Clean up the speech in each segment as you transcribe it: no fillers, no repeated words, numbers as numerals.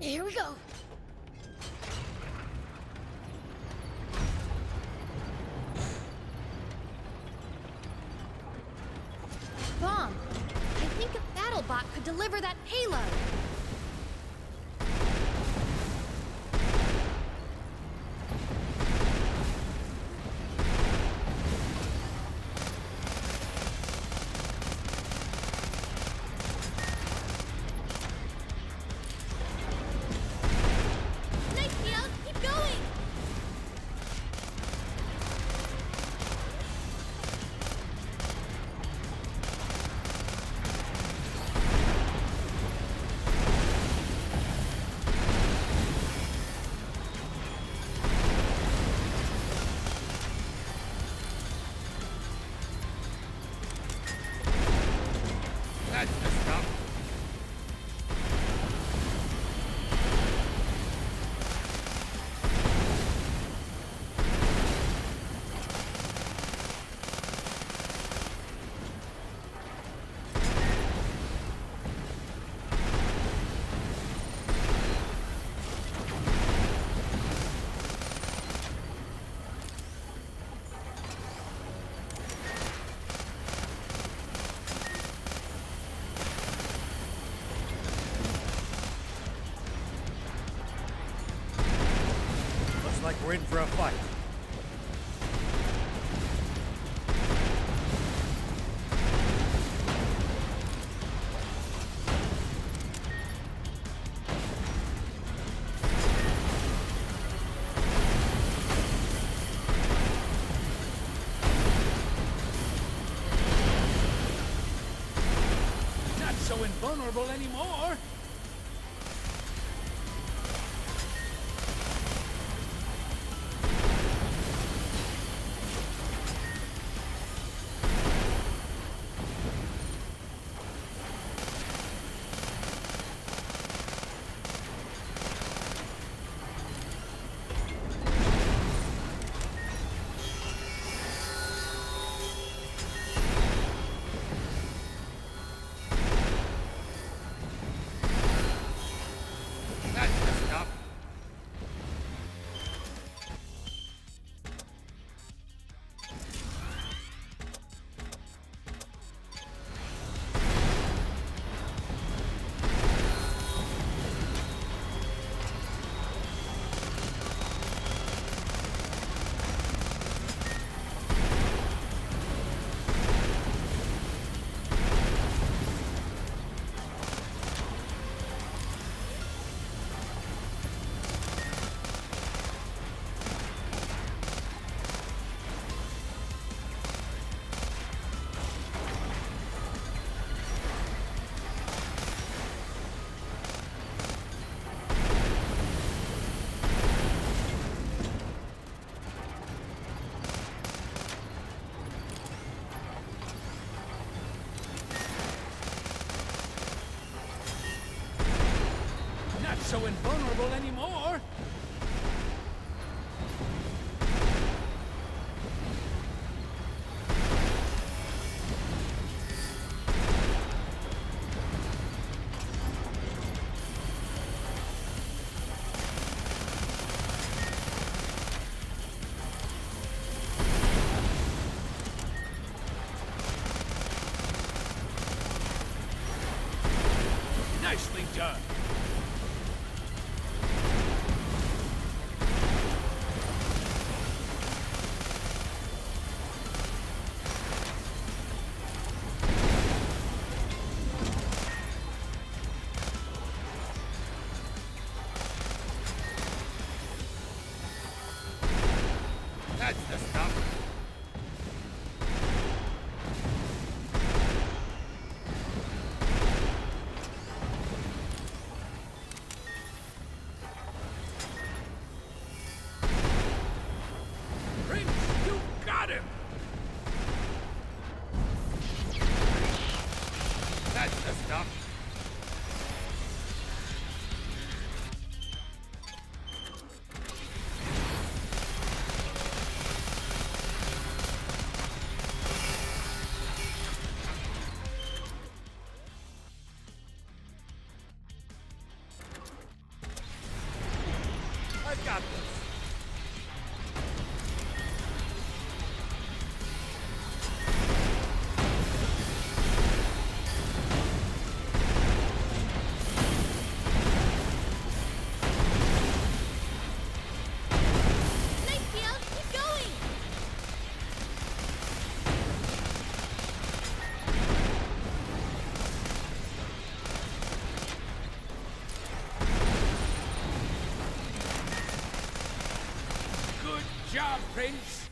Here we go. Bomb! I think a battle bot could deliver that payload. That's the stuff. Looks like we're in for a fight. Not so invulnerable anymore! That's the stuff. Not so invulnerable anymore! Nicely done! That's the stuff. Prince, you got him! That's the stuff. job, Prince.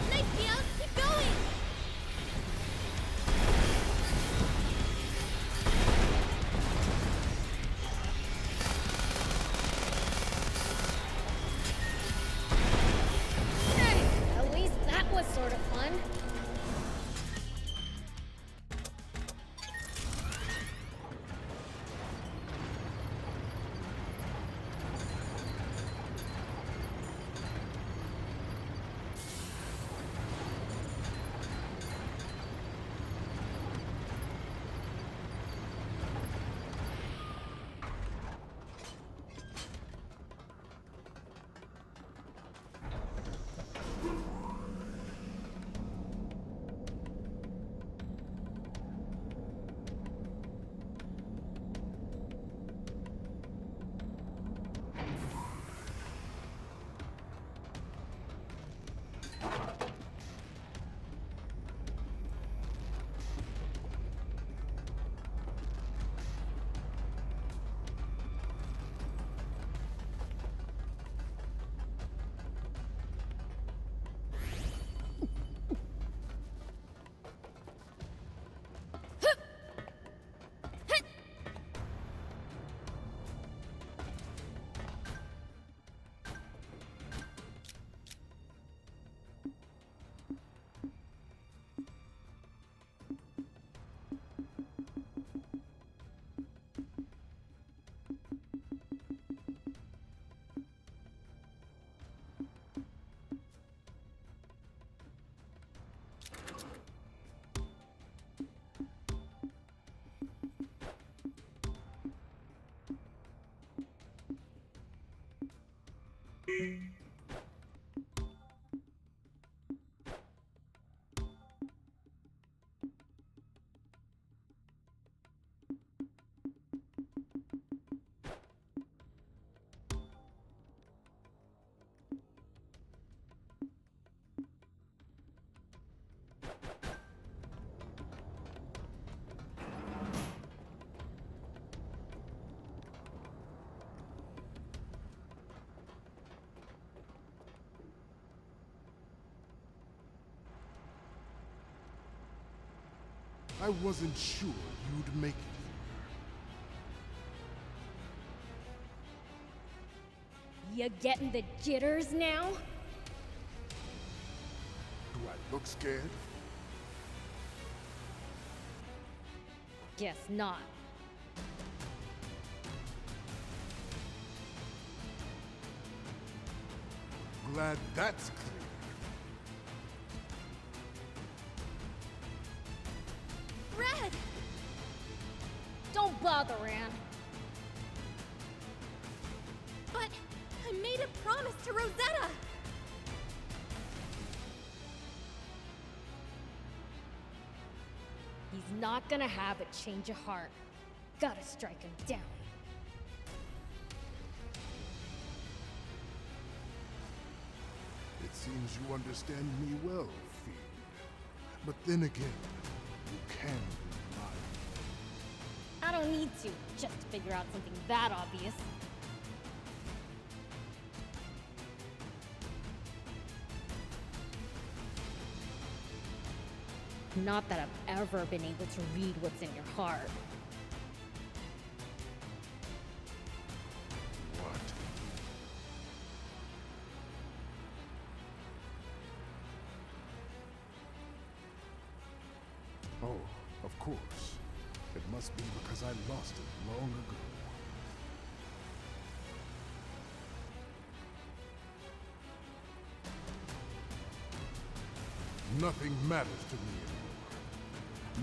Nice, Theo! Keep going! Hey, at least that was sort of fun. I wasn't sure you'd make it You getting the jitters now? here. Do I look scared? Guess not. Glad that's clear. Red! Don't bother, Anne. But I made a promise to Rosetta! He's not gonna have a change of heart. Gotta strike him down. It seems you understand me well, Fiend. But then again, you can be lying. I don't need to, just to figure out something that obvious. Not that I've ever been able to read what's in your heart. What? Oh, of course. It must be because I lost it long ago. Nothing matters to me anymore.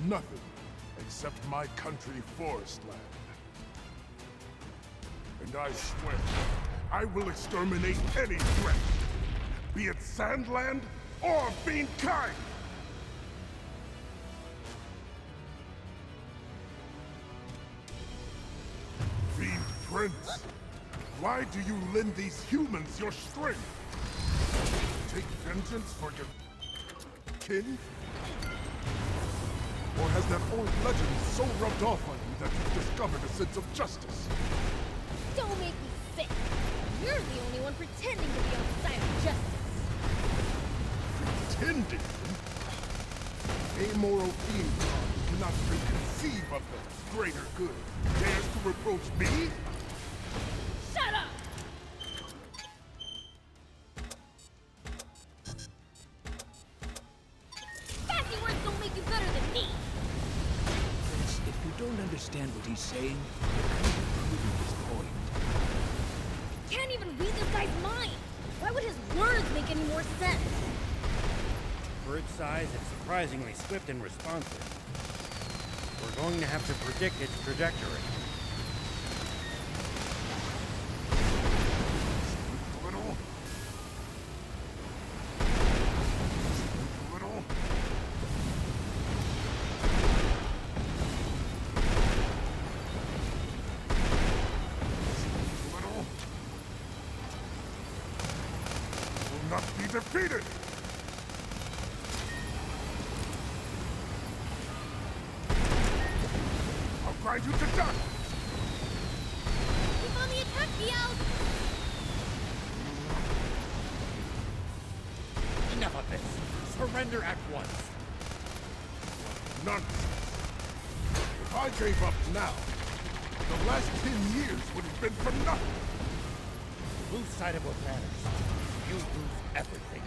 Nothing except my country, Forest Land. And I swear, I will exterminate any threat, be it Sandland or Fiend kind! Fiend Prince, why do you lend these humans your strength? Take vengeance for your kin? Or has that old legend so rubbed off on you that you've discovered a sense of justice? Don't make me sick. You're the only one pretending to be on the side of justice. Pretending? Amoral fiend who cannot even conceive of the greater good dares to reproach me? Shut up! Fancy words don't make you better than me! Prince, if you don't understand what he's saying, you're proving his point. Can't even read this guy's mind! Why would his words make any more sense? For its size, it's surprisingly swift and responsive. We're going to have to predict its trajectory. Little. Little. Little. Will not be defeated! I'll grind you to dust! Keep on the attack, BL! Enough of this! Surrender at once! Nonsense. If I gave up now, the last 10 years would have been for nothing. Lose sight of what matters. You lose everything.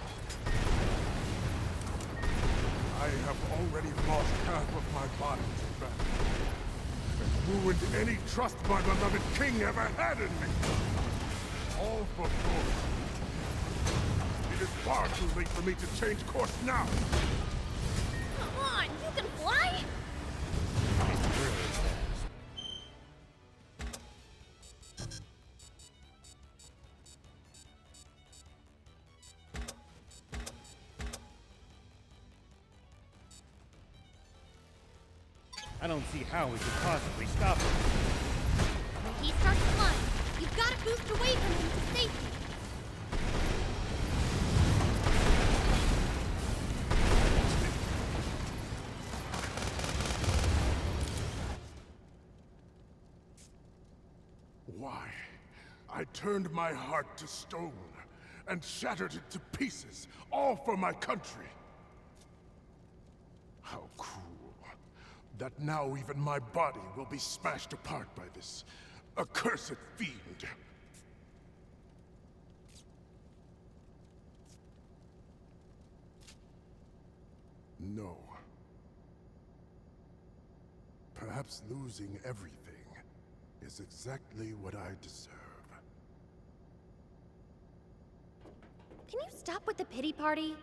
I have already lost half of my body to battle, and ruined any trust my beloved king ever had in me. All for glory. It is far too late for me to change course now. Come on, you can fly? It's really fast. I don't see how we could possibly stop him. When he starts flying, you've got to boost away from him to safety. Why? I turned my heart to stone and shattered it to pieces, all for my country. How cruel. That now even my body will be smashed apart by this accursed fiend. No. Perhaps losing everything is exactly what I deserve. Can you stop with the pity party?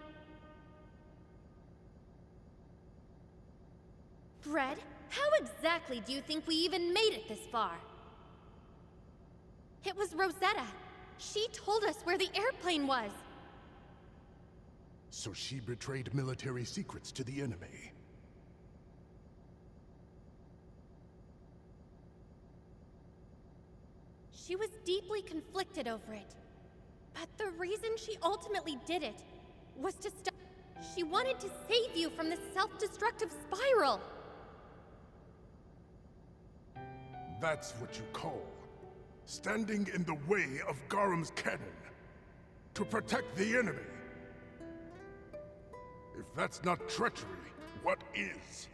Fred, how exactly do you think we even made it this far? It was Rosetta. She told us where the airplane was. So she betrayed military secrets to the enemy. She was deeply conflicted over it. But the reason she ultimately did it was to stop. She wanted to save you from this self-destructive spiral. That's what you call standing in the way of Garum's cannon to protect the enemy. If that's not treachery, what is?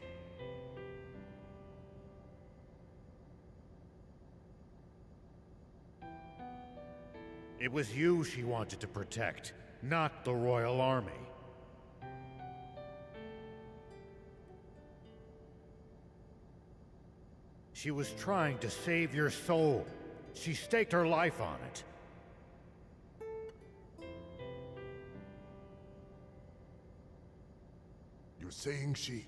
It was you she wanted to protect, not the Royal Army. She was trying to save your soul. She staked her life on it. You're saying she...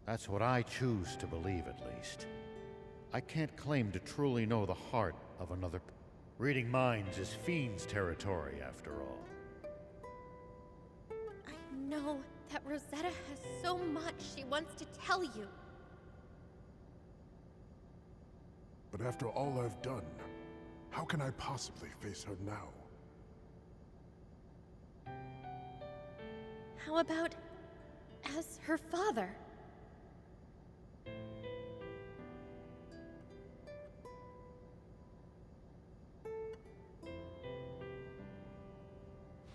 That's what I choose to believe, at least. I can't claim to truly know the heart of another. Reading minds is fiend's territory, after all. I know that Rosetta has so much she wants to tell you. But after all I've done, how can I possibly face her now? How about as her father?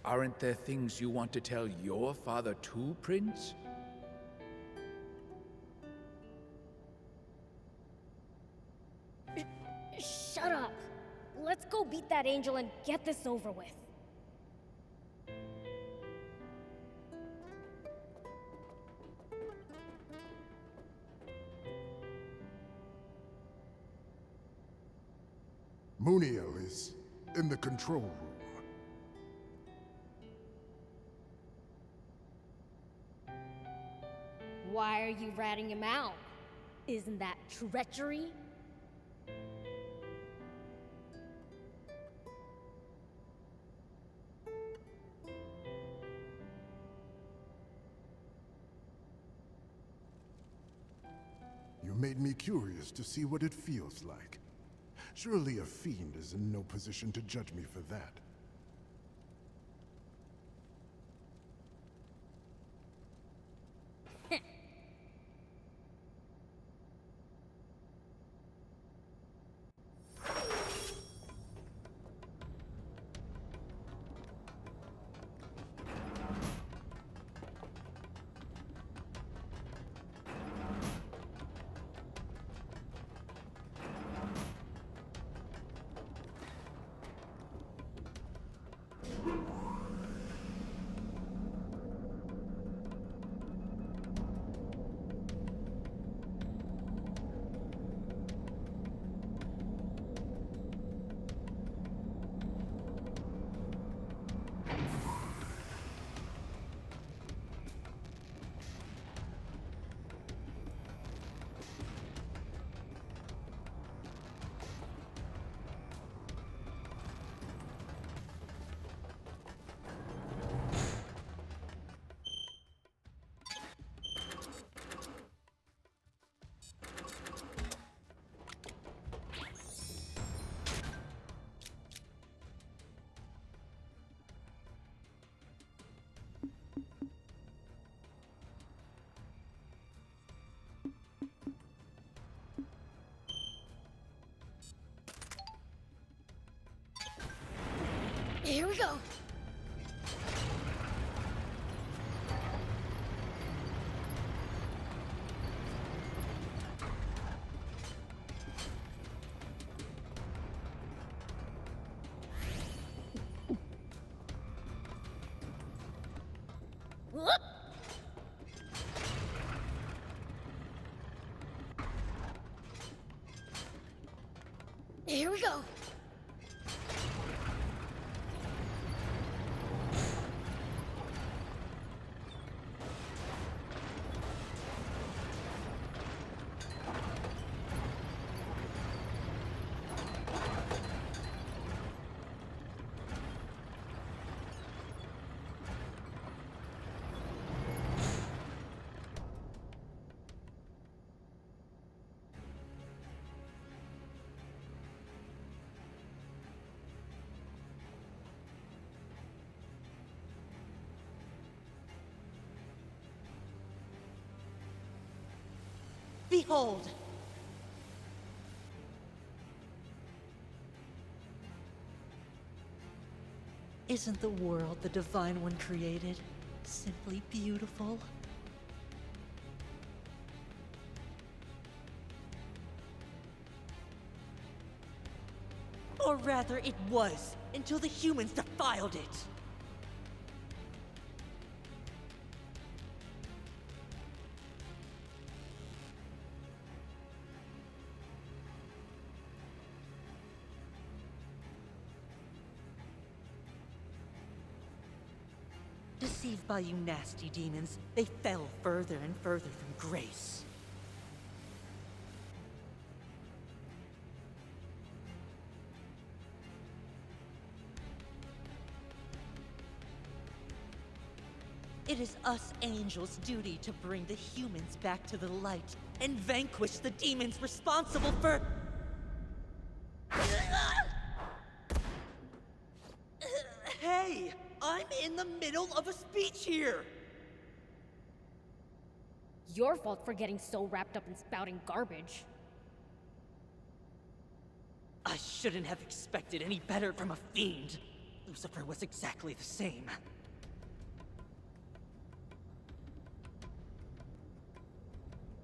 Aren't there things you want to tell your father too, Prince? Shut up! Let's go beat that angel and get this over with. Muniel is in the control room. Why are you ratting him out? Isn't that treachery? You made me curious to see what it feels like. Surely a fiend is in no position to judge me for that. Here we go! Whoop! Here we go! Behold! Isn't the world the Divine One created simply beautiful? Or rather, it was, until the humans defiled it. Deceived by you nasty demons, they fell further and further from grace. It is us angels' duty to bring the humans back to the light and vanquish the demons responsible for... Hey! I'm in the middle of a speech here! Your fault for getting so wrapped up in spouting garbage. I shouldn't have expected any better from a fiend. Lucifer was exactly the same.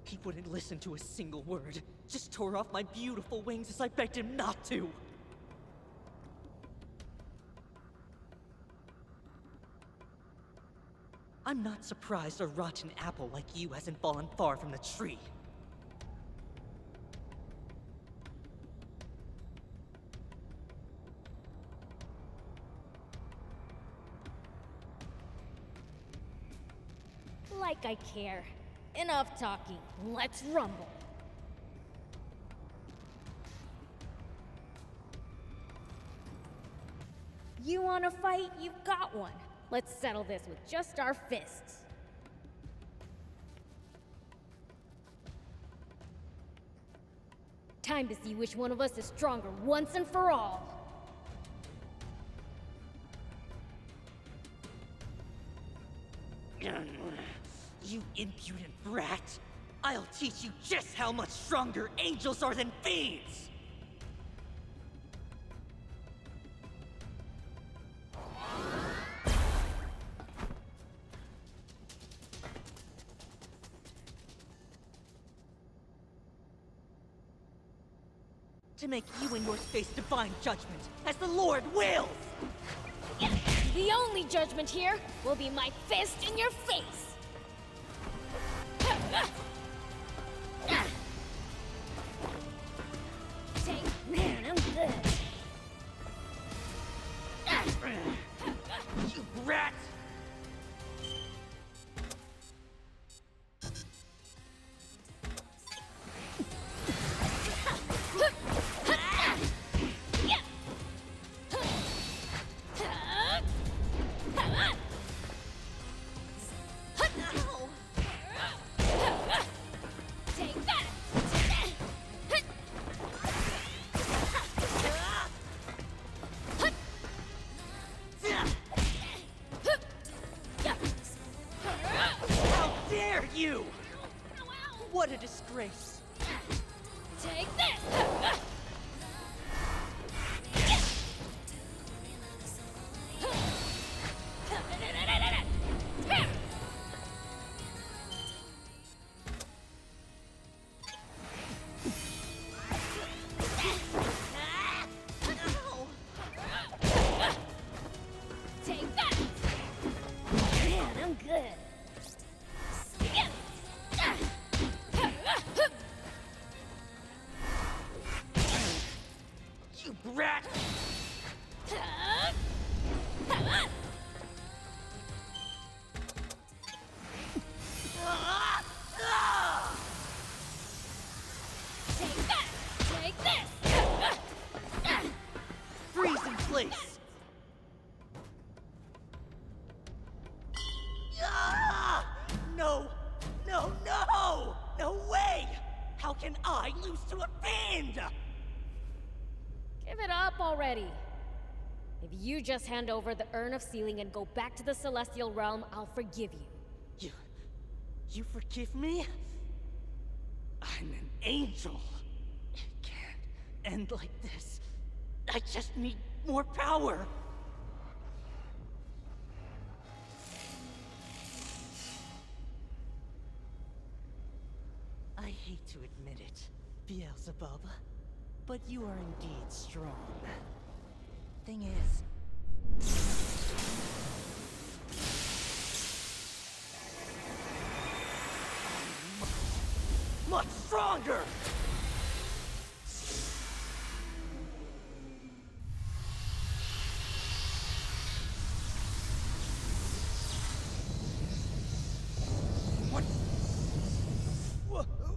He wouldn't listen to a single word, just tore off my beautiful wings as I begged him not to. I'm not surprised a rotten apple like you hasn't fallen far from the tree. Like I care. Enough talking. Let's rumble. You want to fight? You've got one. Let's settle this with just our fists. Time to see which one of us is stronger once and for all. You impudent brat! I'll teach you just how much stronger angels are than fiends! To make you and yours face divine judgment, as the Lord wills! The only judgment here will be my fist in your face! Man, I'm good. You brat! You! What a disgrace! Take this! Take that! Man, I'm good. You brat! Take that! Take this! Freeze in place! No! No, no! No way! How can I lose to a fiend? Give it up already. If you just hand over the Urn of Sealing and go back to the Celestial Realm, I'll forgive you. You forgive me? I'm an angel. It can't end like this. I just need more power. I hate to admit it, Beelzebub, but you are indeed strong. Thing is, much stronger!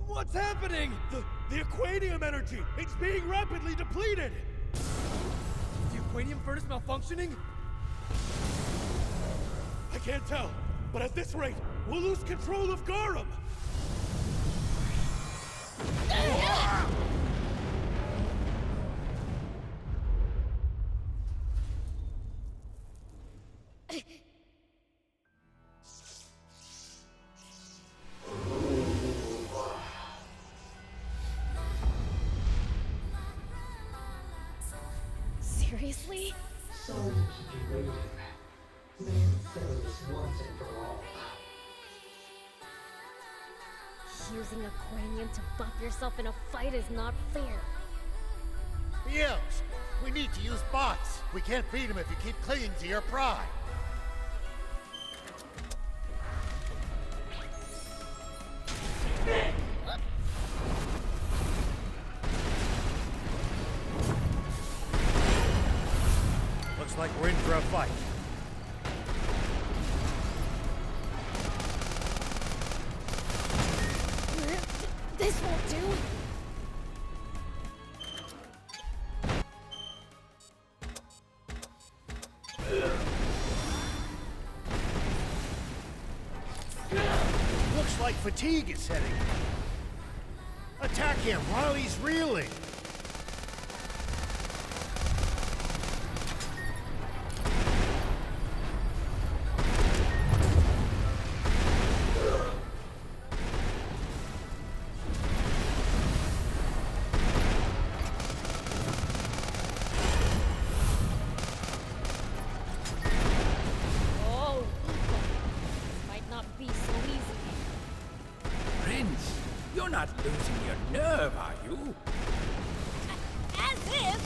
What's happening? The Aquanium energy! It's being rapidly depleted! Is the Aquanium furnace malfunctioning? I can't tell, but at this rate, we'll lose control of Garum! Seriously? Sorry to keep you waiting. Let's settle this once and for all. Using Aquanium to buff yourself in a fight is not fair. The elves! We need to use bots! We can't beat them if you keep clinging to your pride! Looks like we're in for a fight. This won't do. Looks like fatigue is setting in. Attack him while he's reeling! Oh, this might not be so easy. Prince, you're not losing your nerve, are you? As if.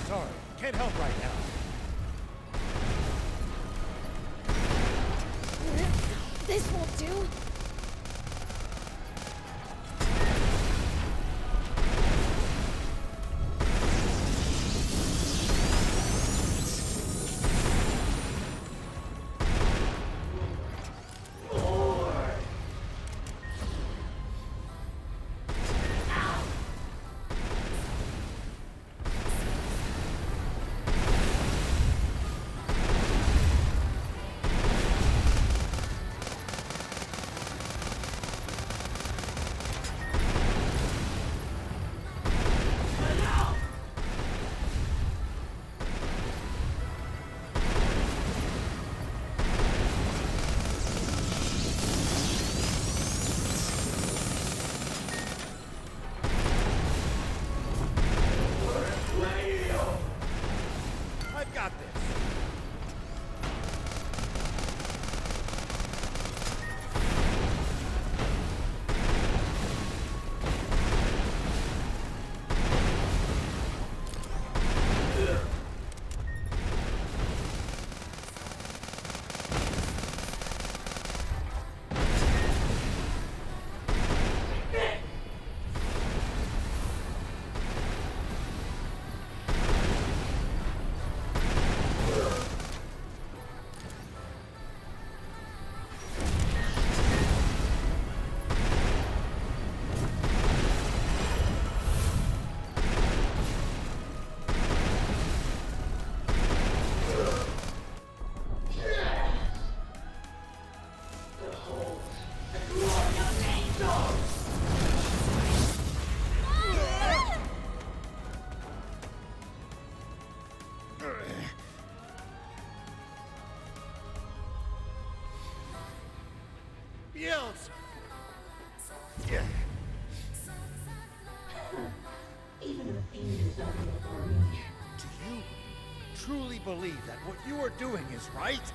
Sorry, can't help right now. This won't do. Yells! Even a fiend is not enough for me. Do you truly believe that what you are doing is right?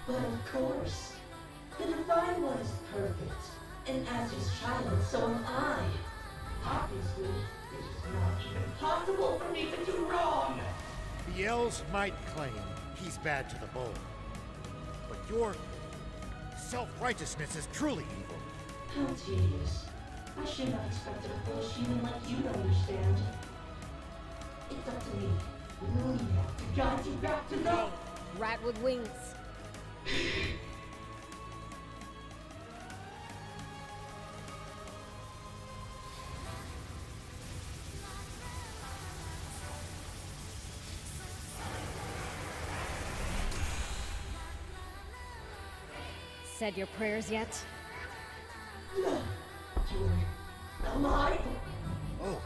But of course, the Divine One is perfect. And as his child, so am I. Obviously, it is not even possible for me to do wrong. Biel's might claim he's bad to the bone. But your self-righteousness is truly evil. How tedious. I should not expect a foolish human like you to understand. It's up to me, Lunia, to guide you back to the... Rat with wings. Said your prayers yet? You're alive? Oh,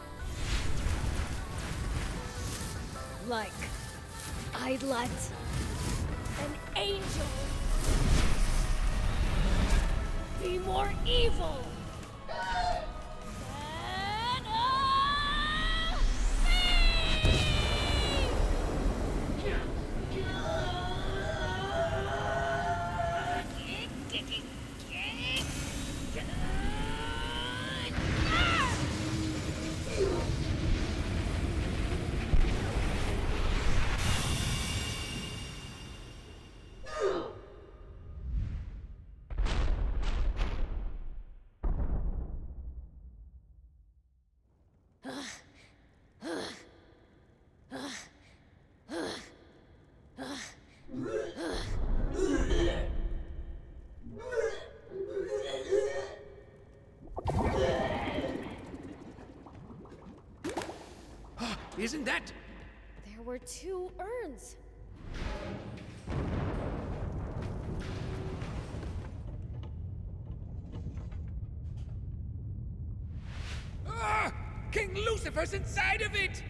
Like I'd let an angel be more evil than a Isn't that? There were 2 urns. Ah! King Lucifer's inside of it!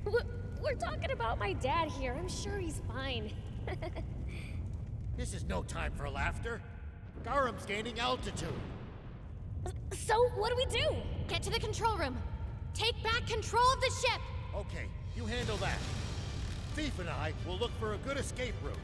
We're talking about my dad here. I'm sure he's fine. this is no time for laughter. Garam's gaining altitude. So, what do we do? Get to the control room. Take back control of the ship. Okay, you handle that. Thief and I will look for a good escape route.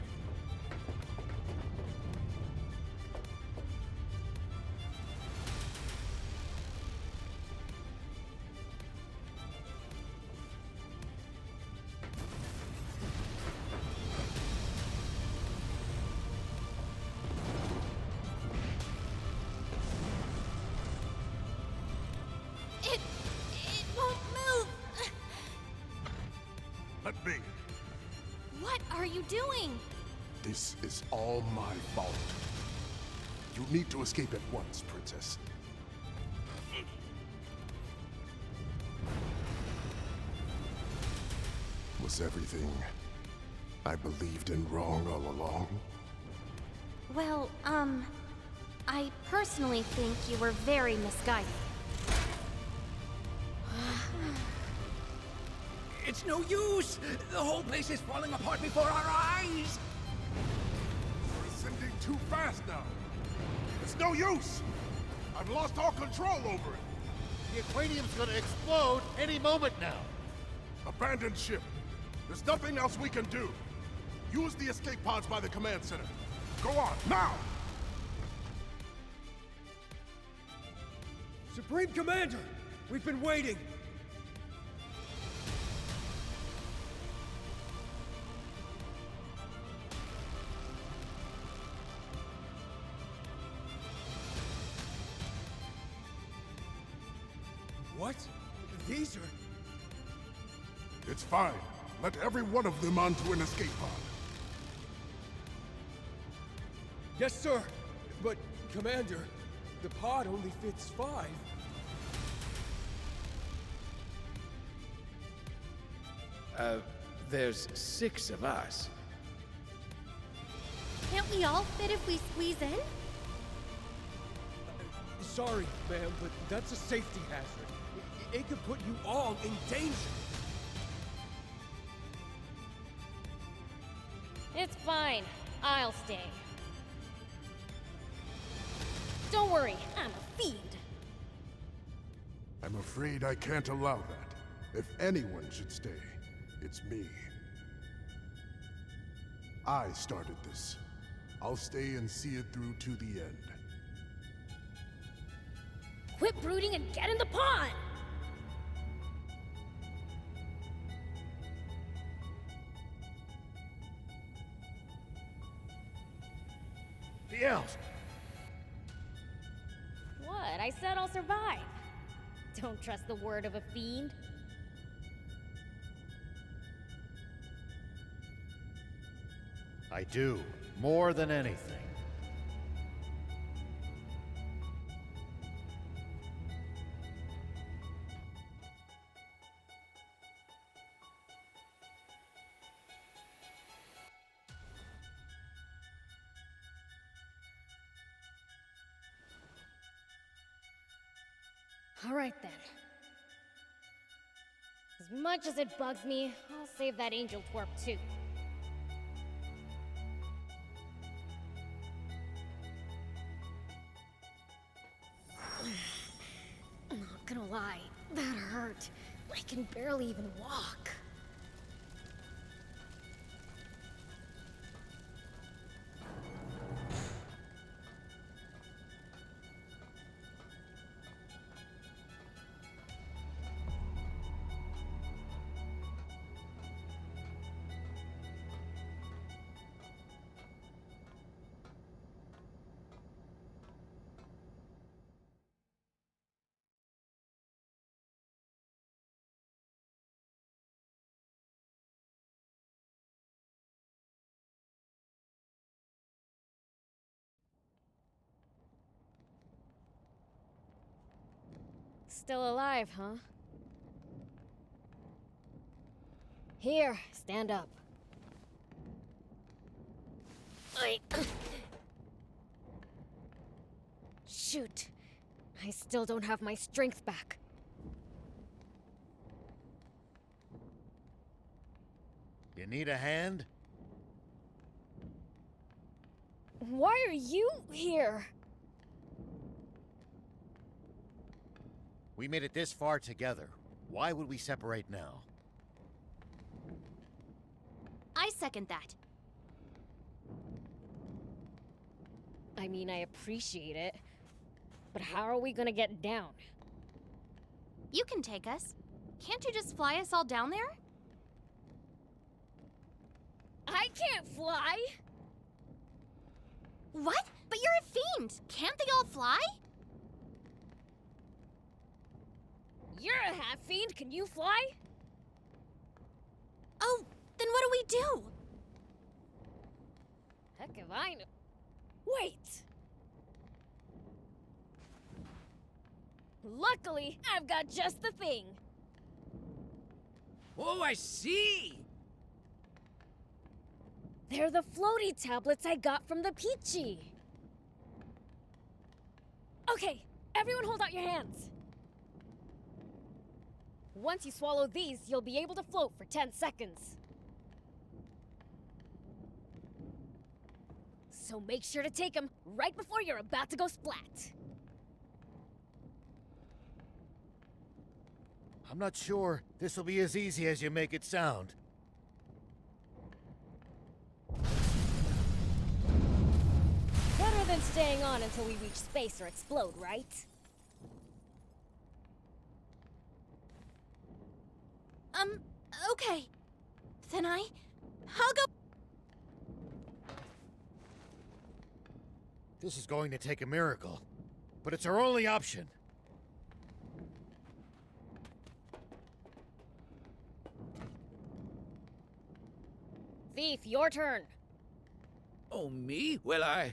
It won't move. Let me. What are you doing? This is all my fault. You need to escape at once, Princess. Was everything I believed in wrong all along? Well, I personally think you were very misguided. It's no use! The whole place is falling apart before our eyes! We're ascending too fast now. It's no use! I've lost all control over it. The aquarium's gonna explode any moment now. Abandoned ship. There's nothing else we can do. Use the escape pods by the command center. Go on, now! Supreme Commander! We've been waiting! What? These are... It's fine. Let every one of them onto an escape pod. Yes, sir! But, Commander, the pod only fits 5. There's 6 of us. Can't we all fit if we squeeze in? Sorry, ma'am, but that's a safety hazard. It could put you all in danger. It's fine. I'll stay. Don't worry, I'm a fiend. I'm afraid I can't allow that. If anyone should stay, it's me. I started this. I'll stay and see it through to the end. Quit brooding and get in the pond! The elves! What? I said I'll survive. Don't trust the word of a fiend. I do, more than anything. All right then. As much as it bugs me, I'll save that angel twerp too. I'm not gonna lie, that hurt. I can barely even walk. Still alive, huh? Here, stand up. Shoot. I still don't have my strength back. You need a hand? Why are you here? We made it this far together. Why would we separate now? I second that. I mean, I appreciate it. But how are we gonna get down? You can take us. Can't you just fly us all down there? I can't fly! What? But you're a fiend! Can't they all fly? You're a half-fiend, can you fly? Oh, then what do we do? Heck if I know. Wait! Luckily, I've got just the thing. Oh, I see! They're the floaty tablets I got from the Peachy. Okay, everyone hold out your hands. Once you swallow these, you'll be able to float for 10 seconds. So make sure to take them right before you're about to go splat. I'm not sure this will be as easy as you make it sound. Better than staying on until we reach space or explode, right? Okay. Then I'll go. This is going to take a miracle, but it's our only option. Thief, your turn. Oh, me? Well,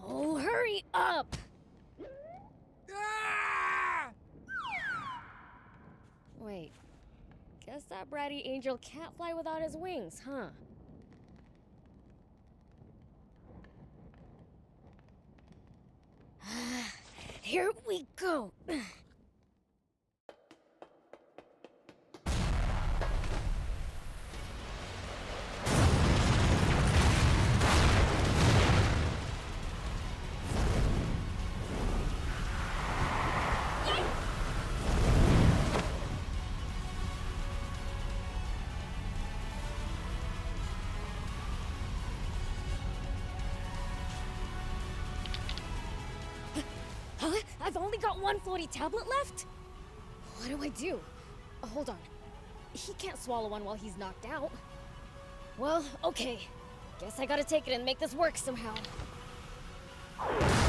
Oh, hurry up! Ah! Wait. Guess that bratty angel can't fly without his wings, huh? Here we go! I've only got one floaty tablet left? What do I do? Hold on. He can't swallow one while he's knocked out. Well, okay. Guess I gotta take it and make this work somehow. Ah!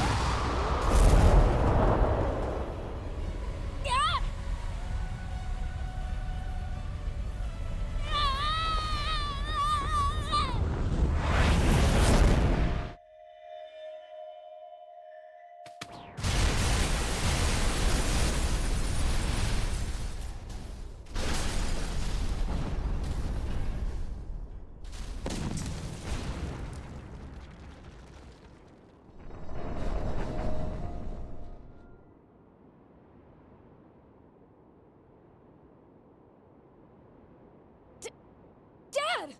Dad!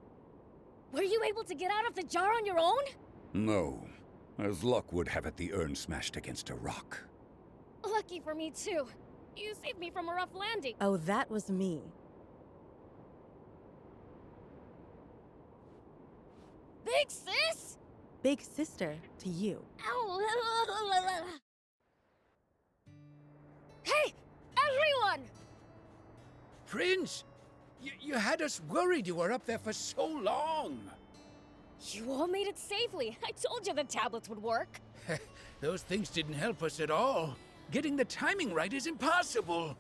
Were you able to get out of the jar on your own? No. As luck would have it, the urn smashed against a rock. Lucky for me, too. You saved me from a rough landing. Oh, that was me. Big sis? Big sister to you. Ow. Hey, everyone! Prince! You had us worried you were up there for so long. You all made it safely. I told you the tablets would work. Those things didn't help us at all. Getting the timing right is impossible.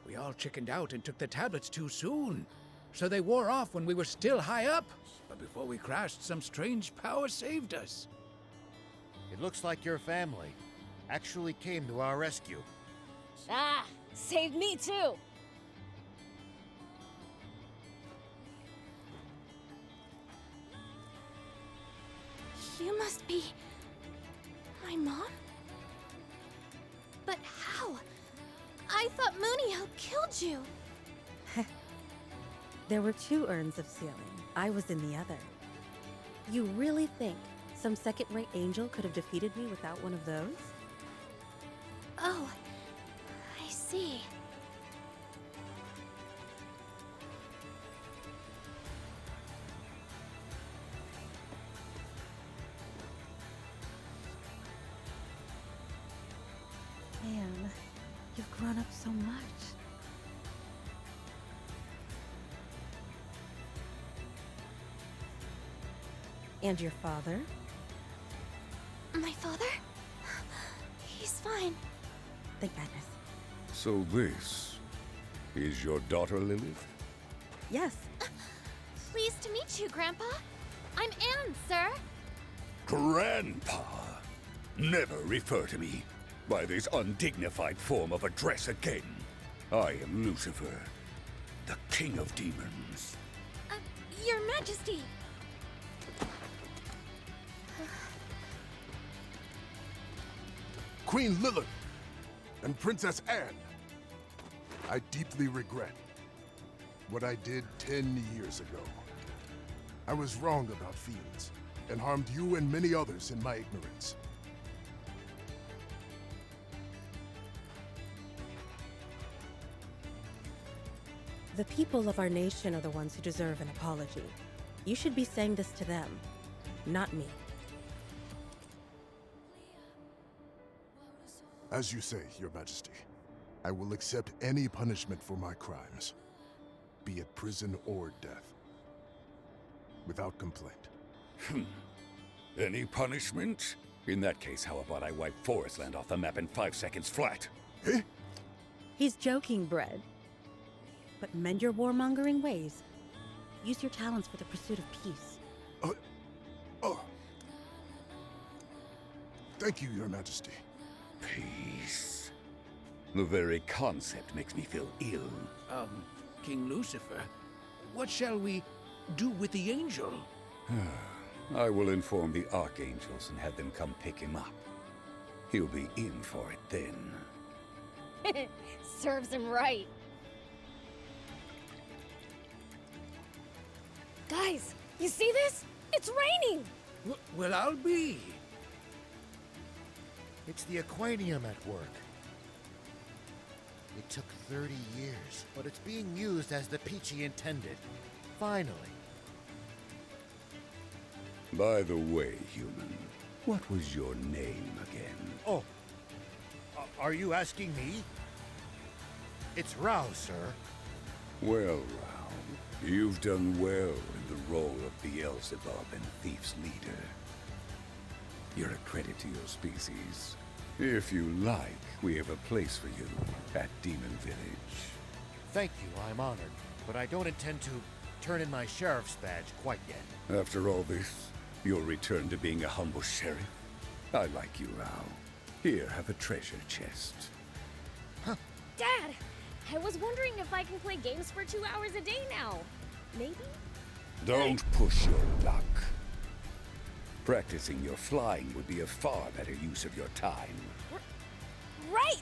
We all chickened out and took the tablets too soon. So they wore off when we were still high up. But before we crashed, some strange power saved us. It looks like your family actually came to our rescue. Ah, saved me too. You must be... my mom? But how? I thought Munio killed you. There were 2 urns of sealing. I was in the other. You really think some second-rate angel could have defeated me without one of those? Oh, I see. Man, you've grown up so much. And your father? My father? He's fine. Thank goodness. So this is your daughter, Lilith? Yes. Pleased to meet you, Grandpa. I'm Anne, sir. Grandpa! Never refer to me by this undignified form of address again. I am Lucifer, the King of Demons. Your Majesty. Queen Lilith and Princess Anne. I deeply regret what I did 10 years ago. I was wrong about fiends and harmed you and many others in my ignorance. The people of our nation are the ones who deserve an apology. You should be saying this to them, not me. As you say, Your Majesty, I will accept any punishment for my crimes, be it prison or death, without complaint. Any punishment? In that case, how about I wipe Forestland off the map in 5 seconds flat? Eh? He's joking, Bread. But mend your warmongering ways. Use your talents for the pursuit of peace. Thank you, Your Majesty. Peace. The very concept makes me feel ill. King Lucifer, what shall we do with the angel? I will inform the archangels and have them come pick him up. He'll be in for it then. Serves him right. Guys, you see this? It's raining! Well, I'll be. It's the Aquanium at work. It took 30 years, but it's being used as the Peachy intended. Finally. By the way, human, what was your name again? Oh, Are you asking me? It's Rao, sir. Well, Rao, you've done well in the role of Beelzebub and Thief's leader. You're a credit to your species. If you like, we have a place for you at Demon Village. Thank you, I'm honored. But I don't intend to turn in my sheriff's badge quite yet. After all this, you'll return to being a humble sheriff? I like you, Rao. Here, have a treasure chest. Dad! I was wondering if I can play games for 2 hours a day now. Maybe? Don't push your luck. Practicing your flying would be a far better use of your time. Right!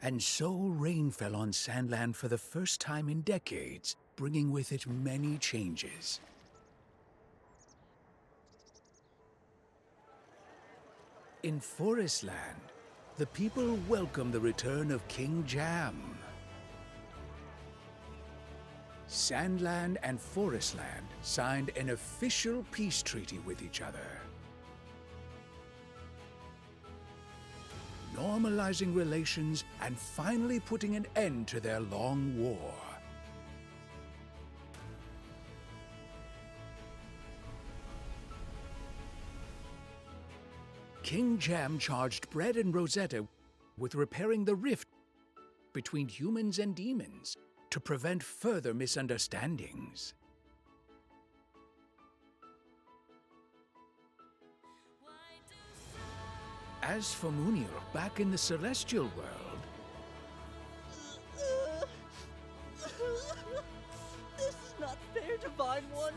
And so rain fell on Sandland for the first time in decades, bringing with it many changes. In Forestland, the people welcome the return of King Jam. Sandland and Forestland signed an official peace treaty with each other, normalizing relations and finally putting an end to their long war. King Jam charged Bread and Rosetta with repairing the rift between humans and demons to prevent further misunderstandings. As for Munir, back in the Celestial world, This is not fair, Divine One.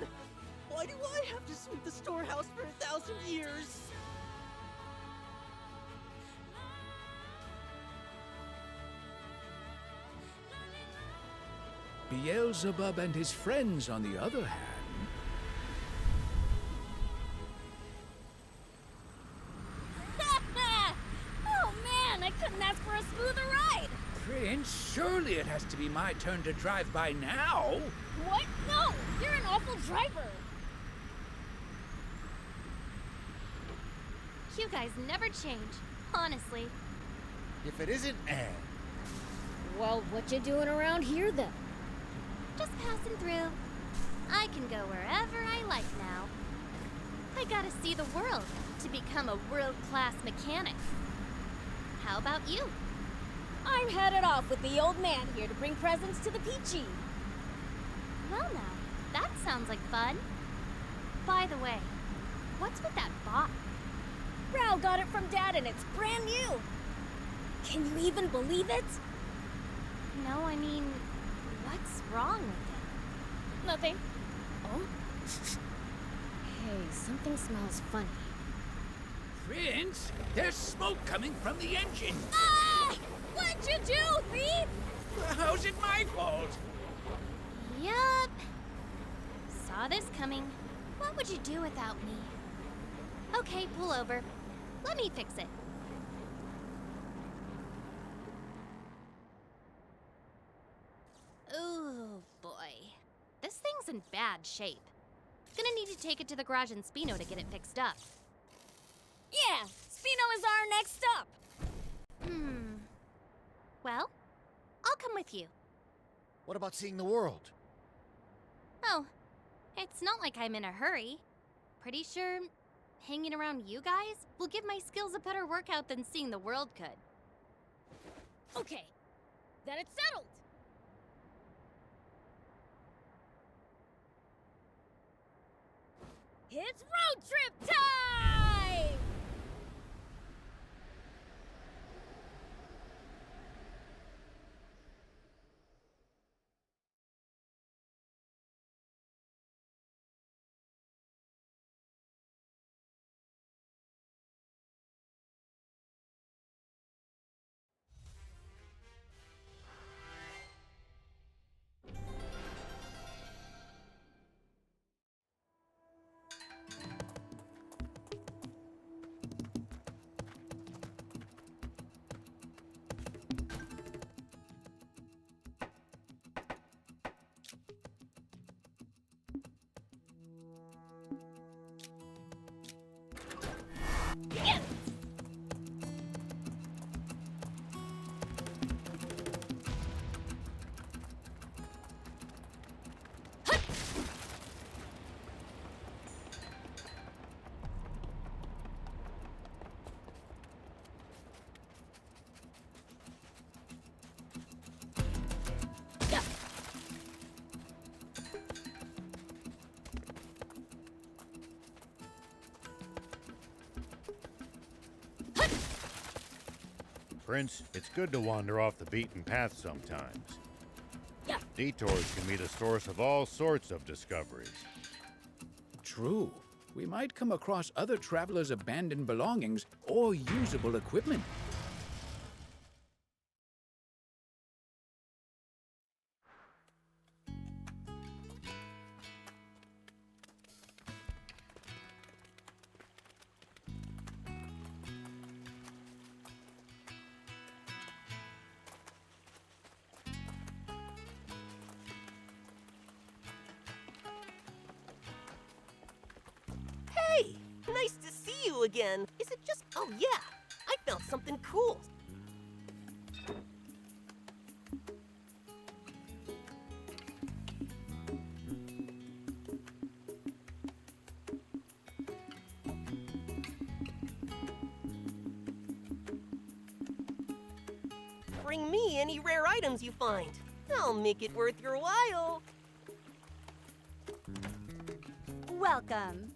Why do I have to sweep the storehouse for 1,000 years? Beelzebub and his friends, on the other hand, Oh man, I couldn't ask for a smoother ride! Prince, surely it has to be my turn to drive by now. What? No! You're an awful driver! You guys never change, honestly. If it isn't Anne. Well, what you doing around here then? Just passing through. I can go wherever I like now. I gotta see the world to become a world-class mechanic. How about you? I'm headed off with the old man here to bring presents to the Peachy. Well now, that sounds like fun. By the way, what's with that box? Rao got it from Dad and it's brand new. Can you even believe it? No, I mean, what's wrong with it? Nothing. Oh? Hey, something smells funny. Prince, there's smoke coming from the engine. Ah! What'd you do, thief? How's it my fault? Yup. Saw this coming. What would you do without me? Okay, pull over. Let me fix it. Ooh, boy. This thing's in bad shape. Gonna need to take it to the garage in Spino to get it fixed up. Yeah, Spino is our next stop. Well, I'll come with you. What about seeing the world? Oh, it's not like I'm in a hurry. Pretty sure hanging around you guys will give my skills a better workout than seeing the world could. Okay, then it's settled. It's road trip time! Yes! Prince, it's good to wander off the beaten path sometimes. Yeah. Detours can be the source of all sorts of discoveries. True. We might come across other travelers' abandoned belongings or usable equipment. you again. Is it just... Oh, yeah. I found something cool. Bring me any rare items you find. I'll make it worth your while. Welcome.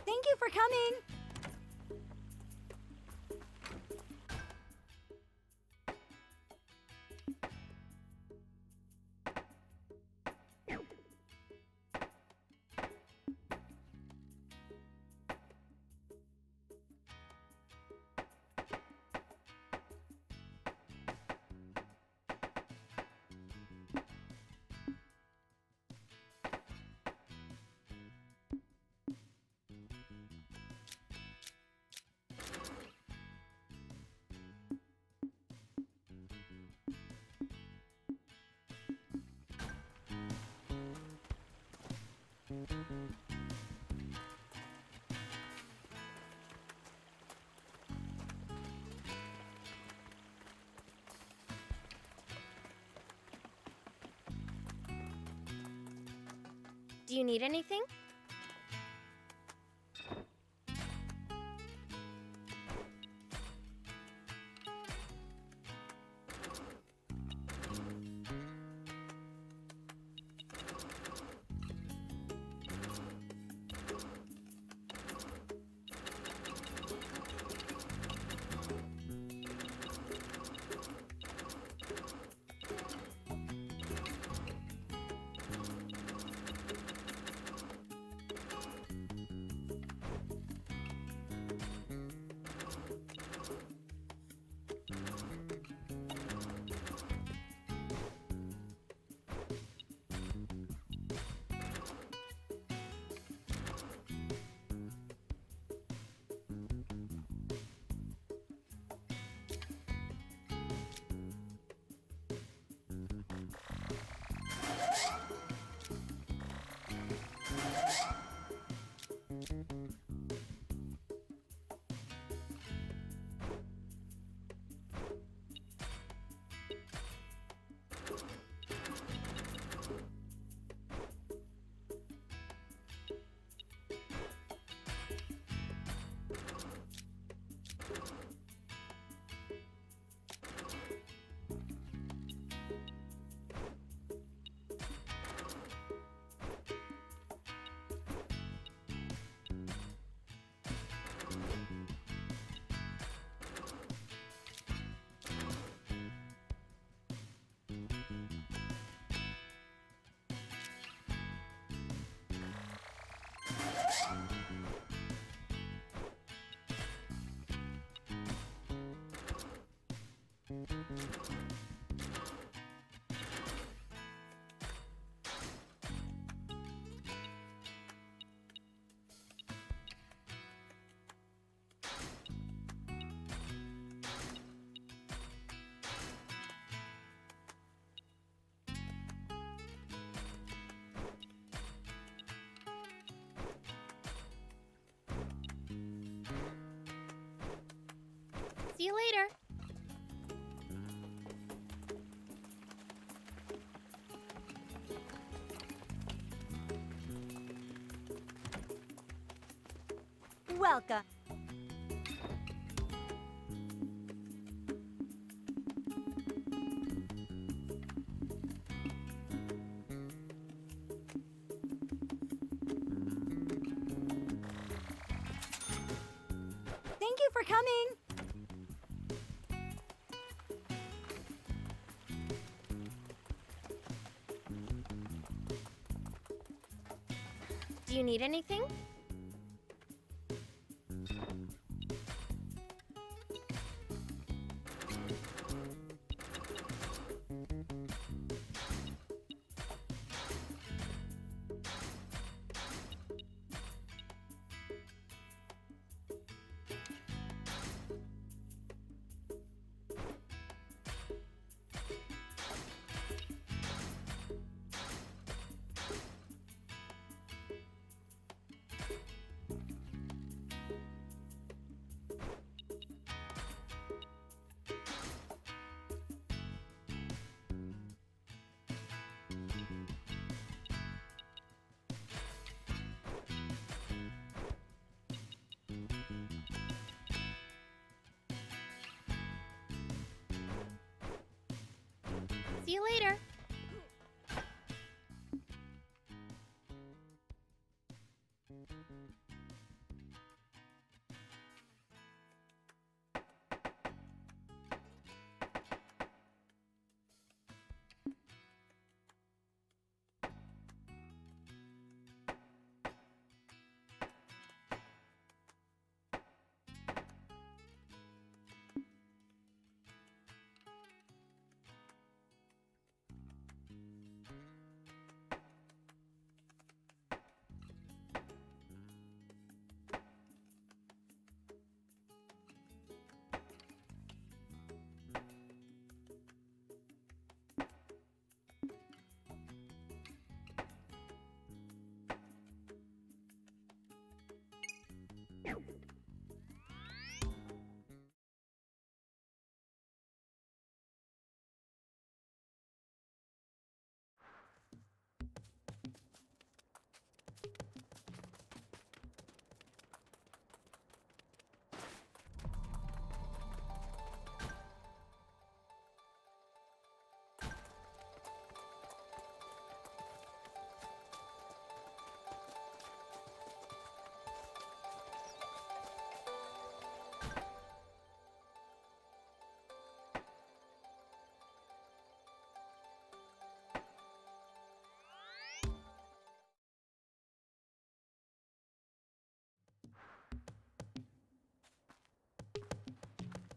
Thank you for coming. Do you need anything? See you later. Welcome. Thank you for coming. Do you need anything? See you later.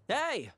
Hey!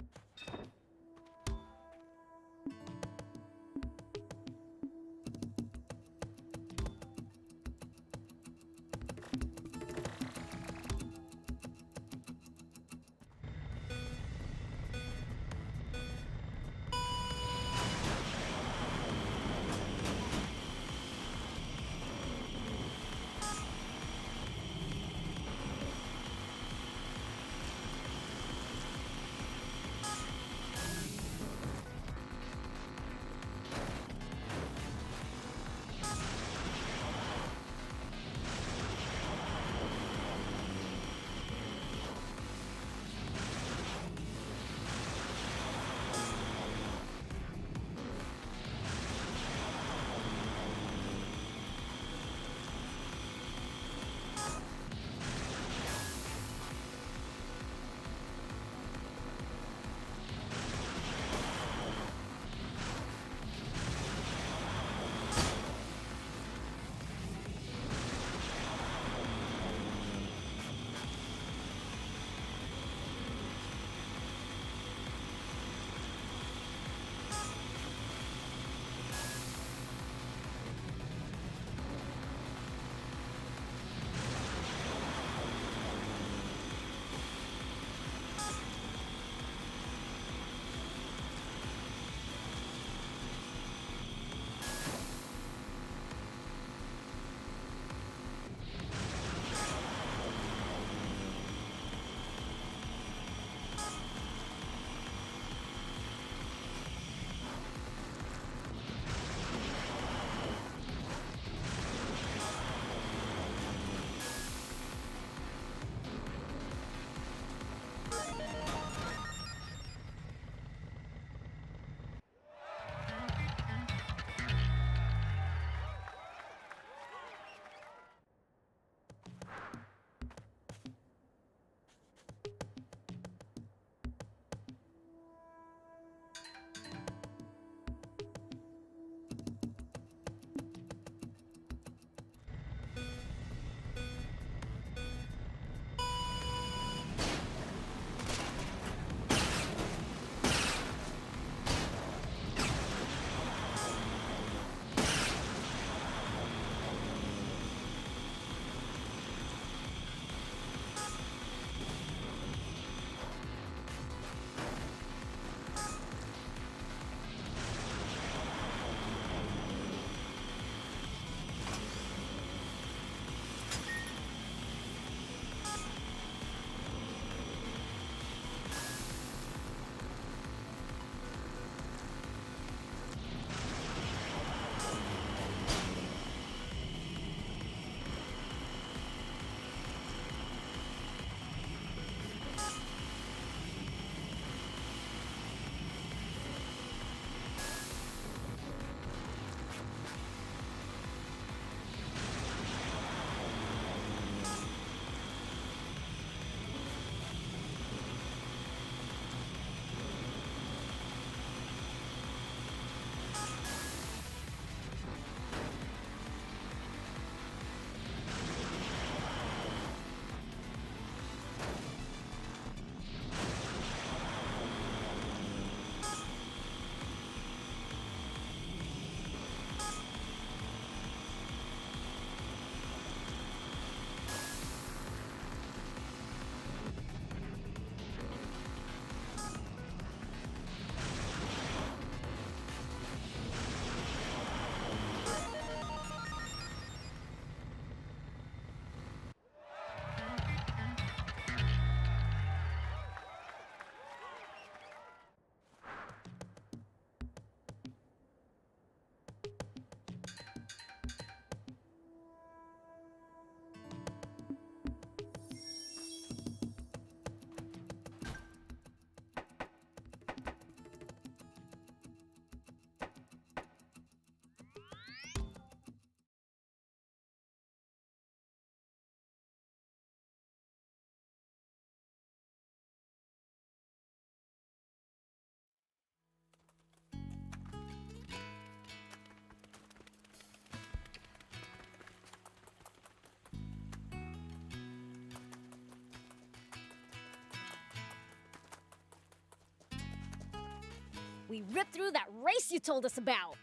We ripped through that race you told us about.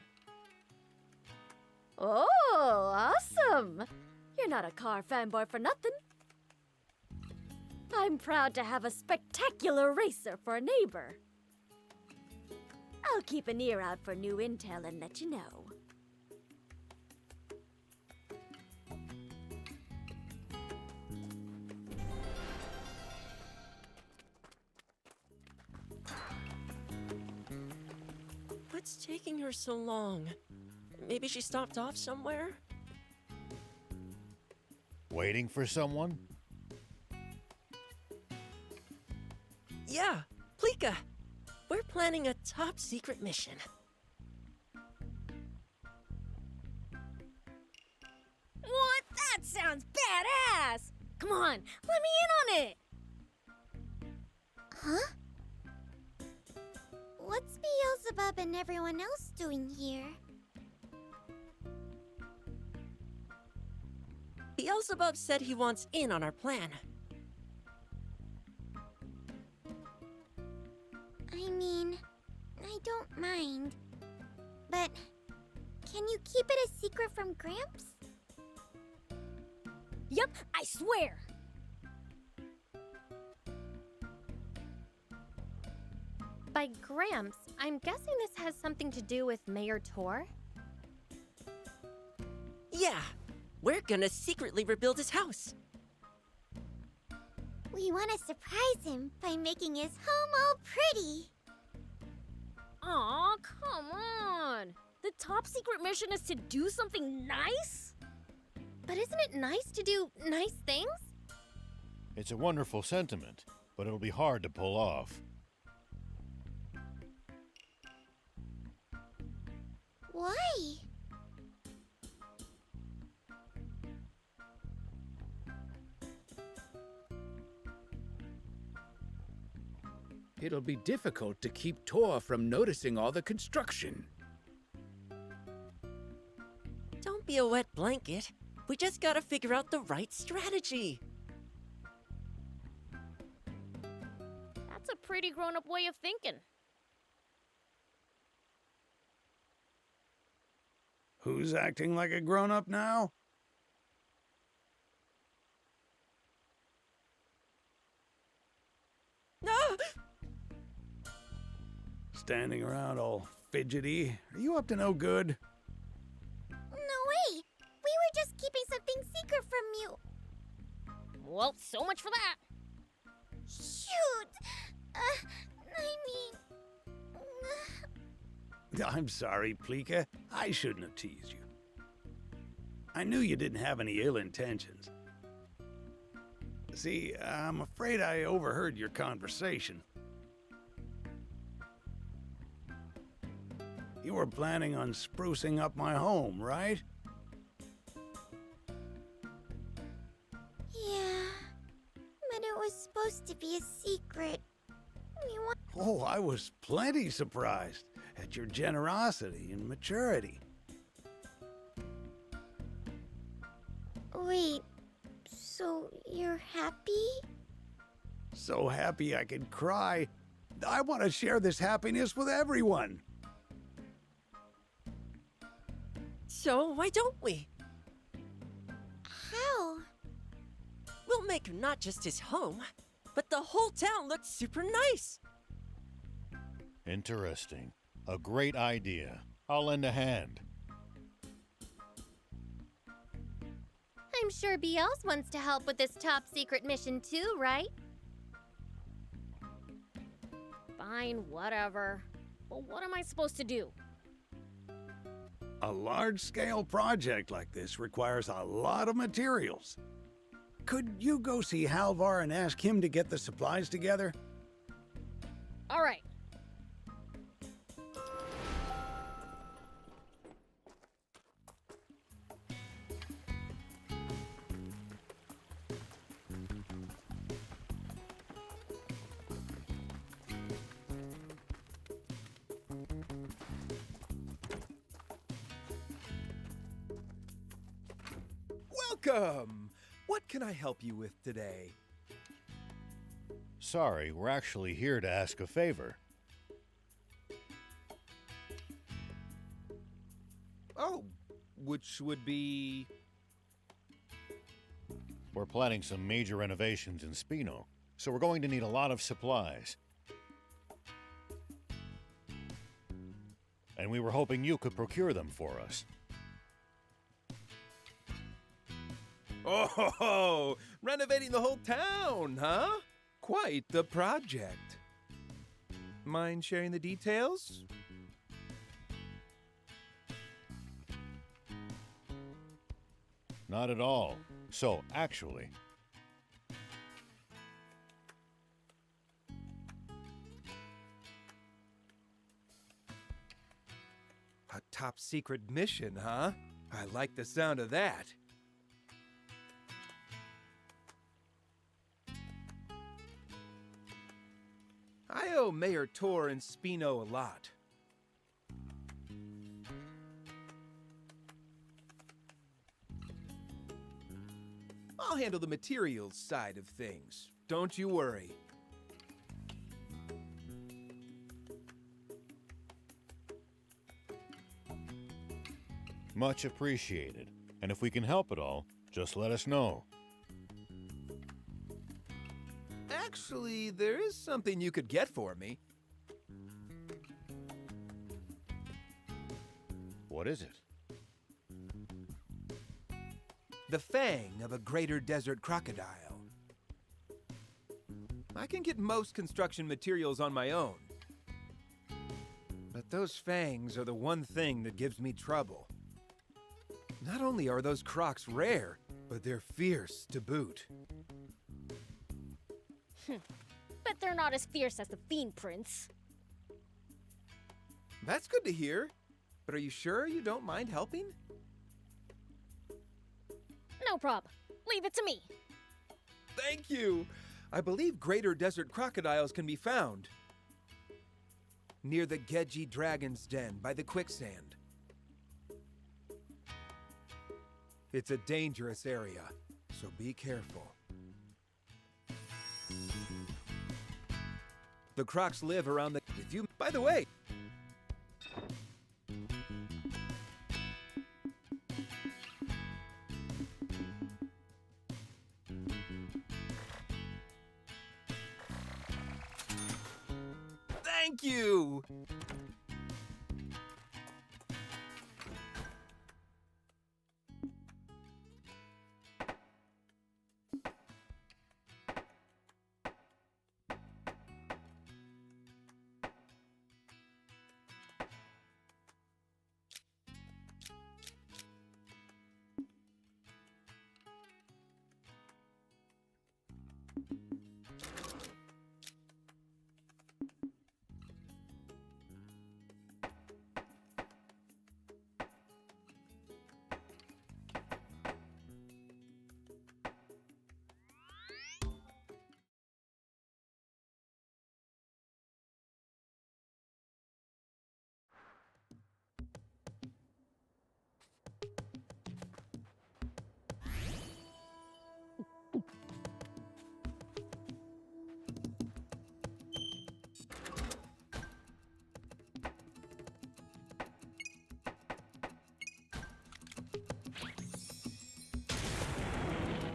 Oh, awesome! You're not a car fanboy for nothing. I'm proud to have a spectacular racer for a neighbor. I'll keep an ear out for new intel and let you know. What's taking her so long? Maybe she stopped off somewhere? Waiting for someone? Yeah, Plika. We're planning a top secret mission. What? That sounds badass! Come on, let me in on it! Huh? What's Beelzebub and everyone else doing here? Beelzebub said he wants in on our plan. I mean, I don't mind. But can you keep it a secret from Gramps? Yep, I swear! By Gramps, I'm guessing this has something to do with Mayor Tor? Yeah, we're gonna secretly rebuild his house. We want to surprise him by making his home all pretty. Aw, come on! The top secret mission is to do something nice? But isn't it nice to do nice things? It's a wonderful sentiment, but it'll be hard to pull off. Why? It'll be difficult to keep Tor from noticing all the construction. Don't be a wet blanket. We just gotta figure out the right strategy. That's a pretty grown-up way of thinking. Who's acting like a grown-up now? No! Standing around all fidgety. Are you up to no good? No way! We were just keeping something secret from you. Well, so much for that. Shoot! I mean... I'm sorry, Plika. I shouldn't have teased you. I knew you didn't have any ill intentions. See, I'm afraid I overheard your conversation. You were planning on sprucing up my home, right? Yeah, but it was supposed to be a secret. Oh, I was plenty surprised at your generosity and maturity. Wait, so you're happy? So happy I could cry. I want to share this happiness with everyone. So why don't we? How? We'll make not just his home, but the whole town look super nice. Interesting. A great idea. I'll lend a hand. I'm sure BLs wants to help with this top secret mission too, right? Fine, whatever. But what am I supposed to do? A large-scale project like this requires a lot of materials. Could you go see Halvar and ask him to get the supplies together? All right. Welcome! What can I help you with today? Sorry, we're actually here to ask a favor. which would be... We're planning some major renovations in Spino, so we're going to need a lot of supplies. And we were hoping you could procure them for us. Oh, renovating the whole town, huh? Quite the project. Mind sharing the details? Not at all. So, actually... A top secret mission, huh? I like the sound of that. I owe Mayor Tor and Spino a lot. I'll handle the materials side of things. Don't you worry. Much appreciated. And if we can help at all, just let us know. Actually, there is something you could get for me. What is it? The fang of a greater desert crocodile. I can get most construction materials on my own. But those fangs are the one thing that gives me trouble. Not only are those crocs rare, but they're fierce to boot. Bet they're not as fierce as the Fiend Prince. That's good to hear. But are you sure you don't mind helping? No prob. Leave it to me. Thank you! I believe greater desert crocodiles can be found. Near the Geji Dragon's Den by the quicksand. It's a dangerous area, so be careful. The crocs live around the... If you... By the way... Thank you!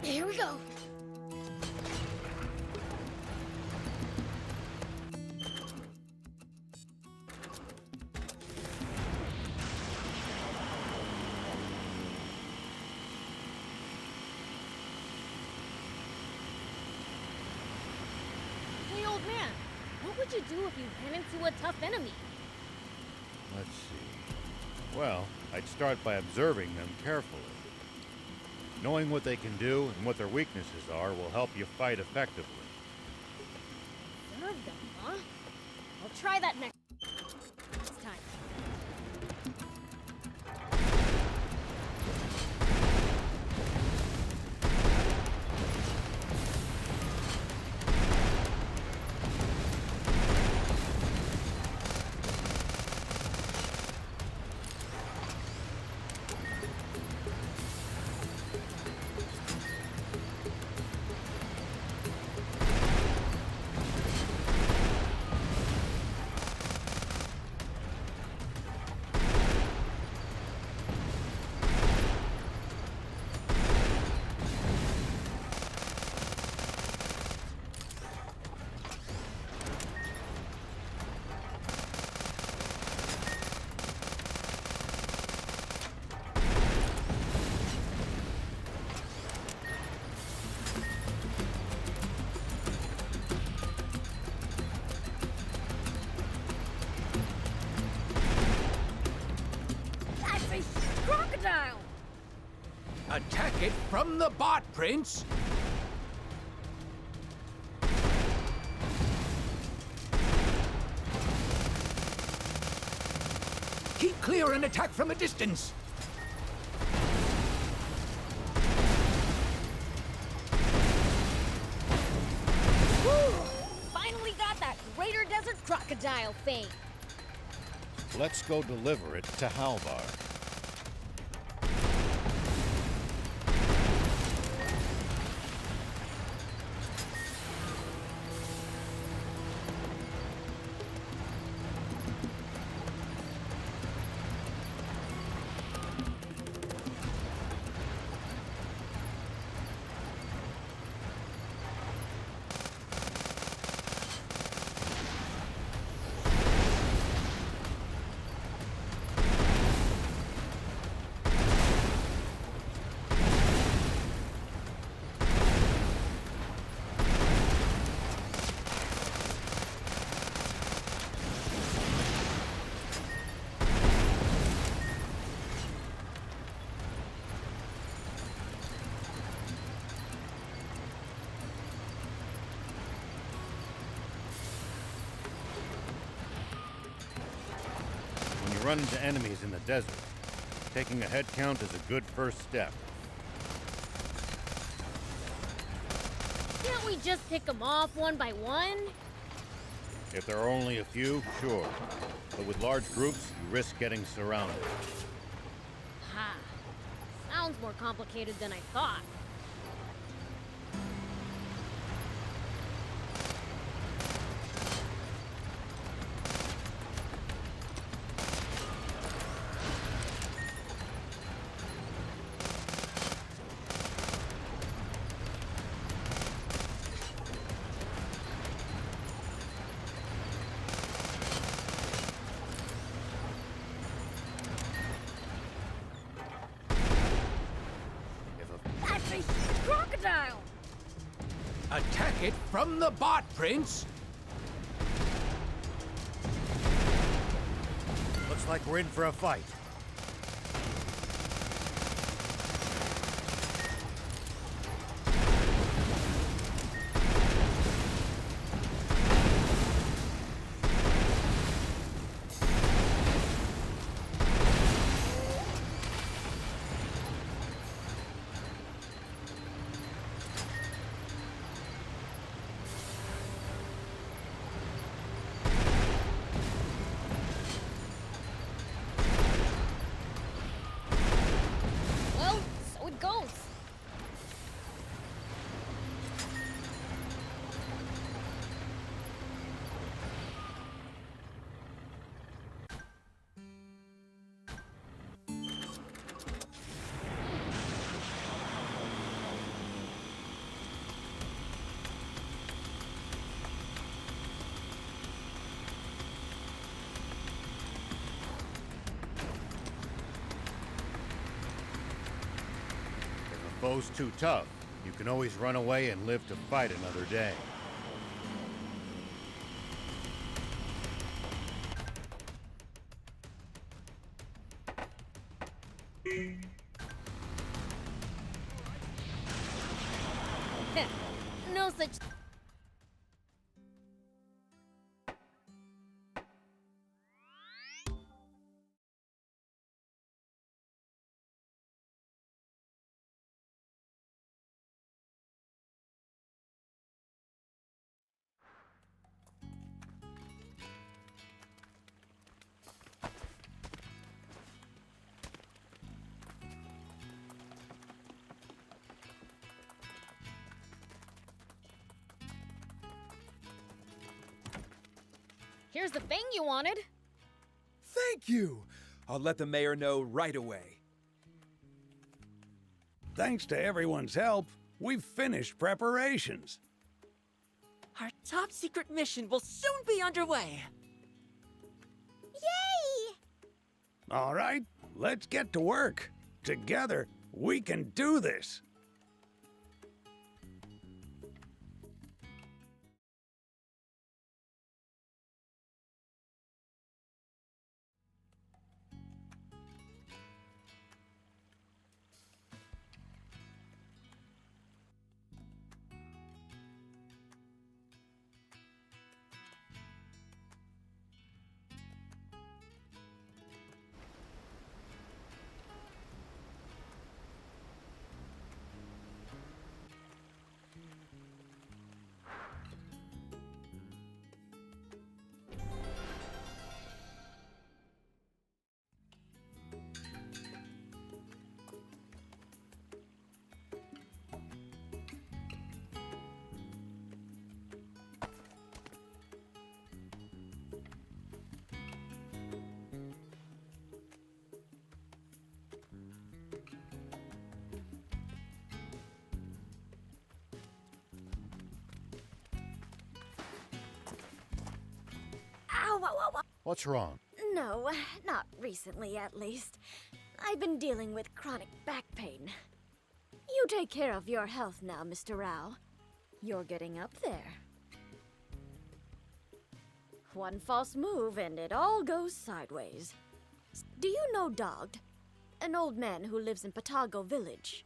Here we go. Hey, old man. What would you do if you ran into a tough enemy? Let's see. Well, I'd start by observing them carefully. Knowing what they can do and what their weaknesses are will help you fight effectively. Observe them, huh? I'll try that next time. Attack it from the bot, Prince! Keep clear and attack from a distance! Woo! Finally got that Greater Desert Crocodile thing. Let's go deliver it to Halvar. When you run into enemies in the desert, taking a head count is a good first step. Can't we just pick them off one by one? If there are only a few, sure. But with large groups, you risk getting surrounded. Ha. Sounds more complicated than I thought. That's a huge crocodile! Attack it from the bot, Prince! Looks like we're in for a fight. Well, so it goes. If a foe's too tough, you can always run away and live to fight another day. No such... Here's the thing you wanted. Thank you! I'll let the mayor know right away. Thanks to everyone's help, we've finished preparations. Our top secret mission will soon be underway. Yay! All right, let's get to work. Together, we can do this. What's wrong? No, not recently at least. I've been dealing with chronic back pain. You take care of your health now, Mr. Rao. You're getting up there. One false move and it all goes sideways. Do you know Dogged? An old man who lives in Patago village.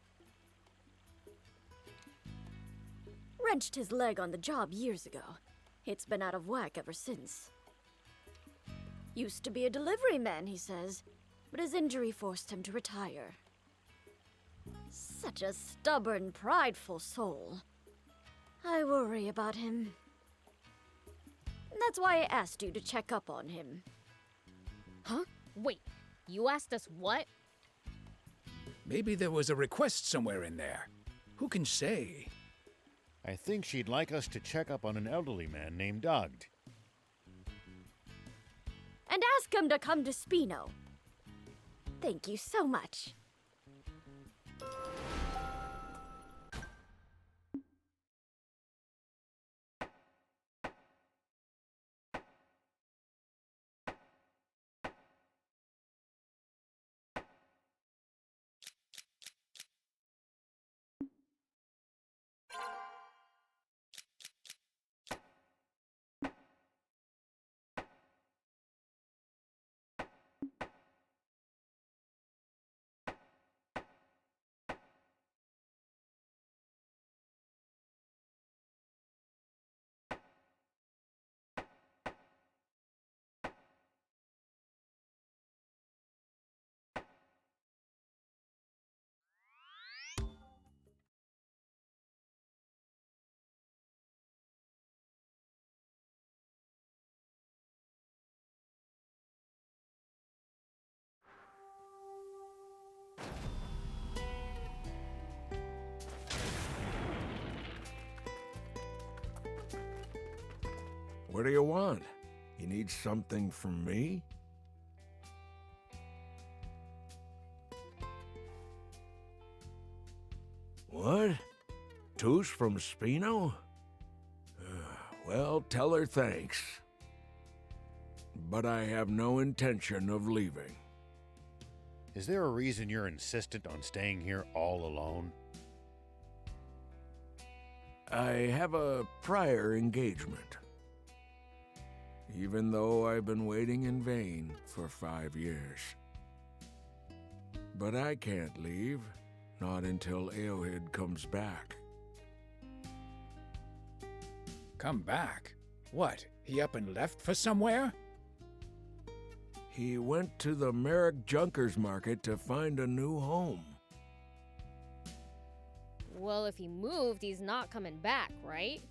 Wrenched his leg on the job years ago. It's been out of whack ever since. Used to be a delivery man, he says, but his injury forced him to retire. Such a stubborn, prideful soul. I worry about him. That's why I asked you to check up on him. Huh? Wait, you asked us what? Maybe there was a request somewhere in there. Who can say? I think she'd like us to check up on an elderly man named Dogged. And ask him to come to Spino. Thank you so much. What do you want? You need something from me? What? Touche from Spino? Well, tell her thanks. But I have no intention of leaving. Is there a reason you're insistent on staying here all alone? I have a prior engagement. Even though I've been waiting in vain for 5 years. But I can't leave, not until Eowyd comes back. Come back? What, he up and left for somewhere? He went to the Merrick Junkers Market to find a new home. Well, if he moved, he's not coming back, right?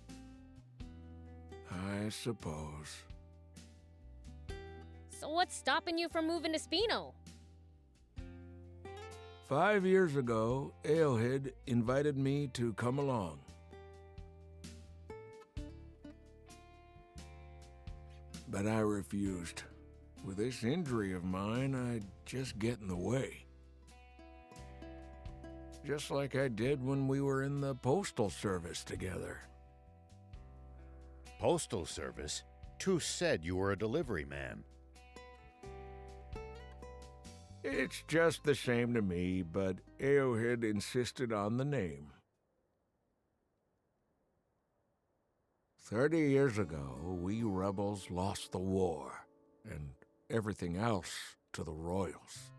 I suppose. So what's stopping you from moving to Spino? 5 years ago, Eowyd invited me to come along. But I refused. With this injury of mine, I'd just get in the way. Just like I did when we were in the Postal Service together. Postal Service? Touche said you were a delivery man. It's just the same to me, but Eowyd insisted on the name. 30 years ago, we rebels lost the war, and everything else to the royals.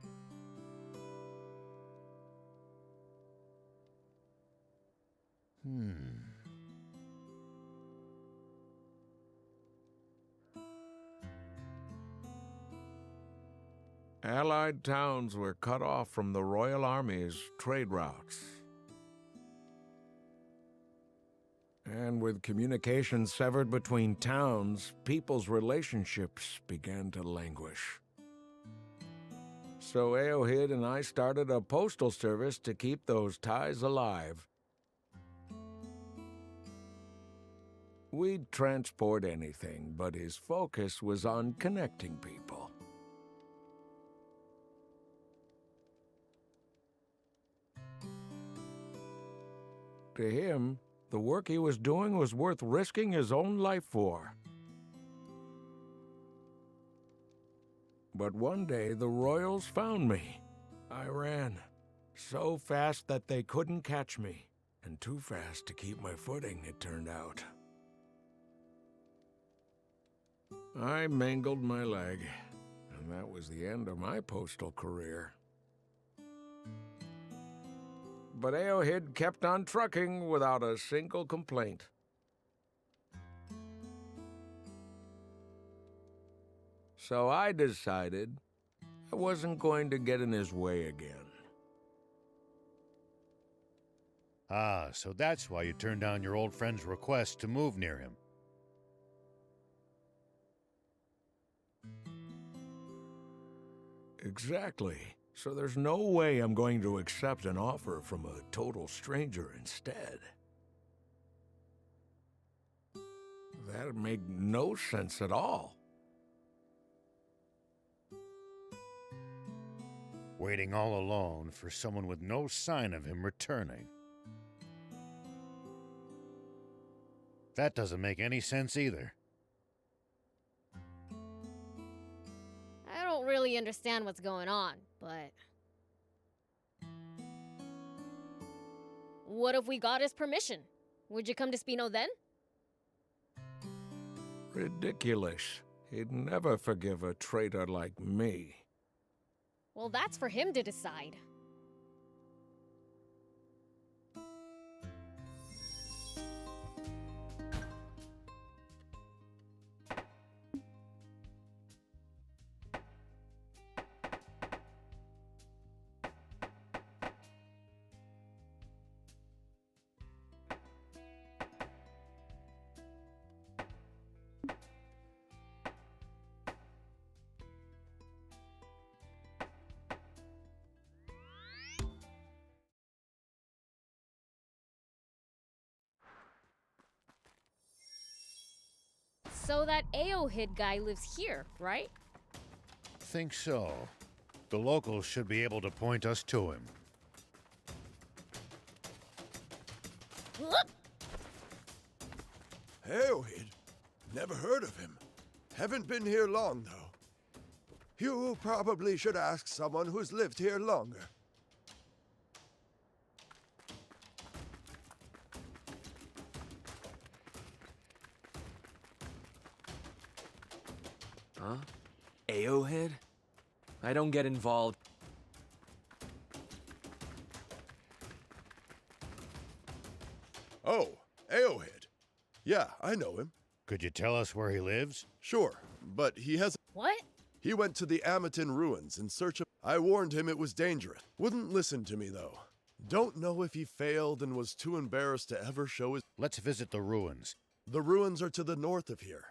Allied towns were cut off from the Royal Army's trade routes. And with communication severed between towns, people's relationships began to languish. So Eowyd and I started a postal service to keep those ties alive. We'd transport anything, but his focus was on connecting people. To him, the work he was doing was worth risking his own life for. But one day the royals found me. I ran. So fast that they couldn't catch me. And too fast to keep my footing, it turned out. I mangled my leg, and that was the end of my postal career. But Aohid kept on trucking without a single complaint. So I decided I wasn't going to get in his way again. Ah, so that's why you turned down your old friend's request to move near him. Exactly. So there's no way I'm going to accept an offer from a total stranger instead. That'd make no sense at all. Waiting all alone for someone with no sign of him returning. That doesn't make any sense either. I don't really understand what's going on, but... What if we got his permission? Would you come to Spino then? Ridiculous. He'd never forgive a traitor like me. Well, that's for him to decide. So that Aohid guy lives here, right? Think so. The locals should be able to point us to him. Aohid? Never heard of him. Haven't been here long, though. You probably should ask someone who's lived here longer. Huh? Aohid? I don't get involved. Oh, Aohid. Yeah, I know him. Could you tell us where he lives? Sure, but he has... What? He went to the Amatin ruins in search of... I warned him it was dangerous. Wouldn't listen to me, though. Don't know if he failed and was too embarrassed to ever show his... Let's visit the ruins. The ruins are to the north of here.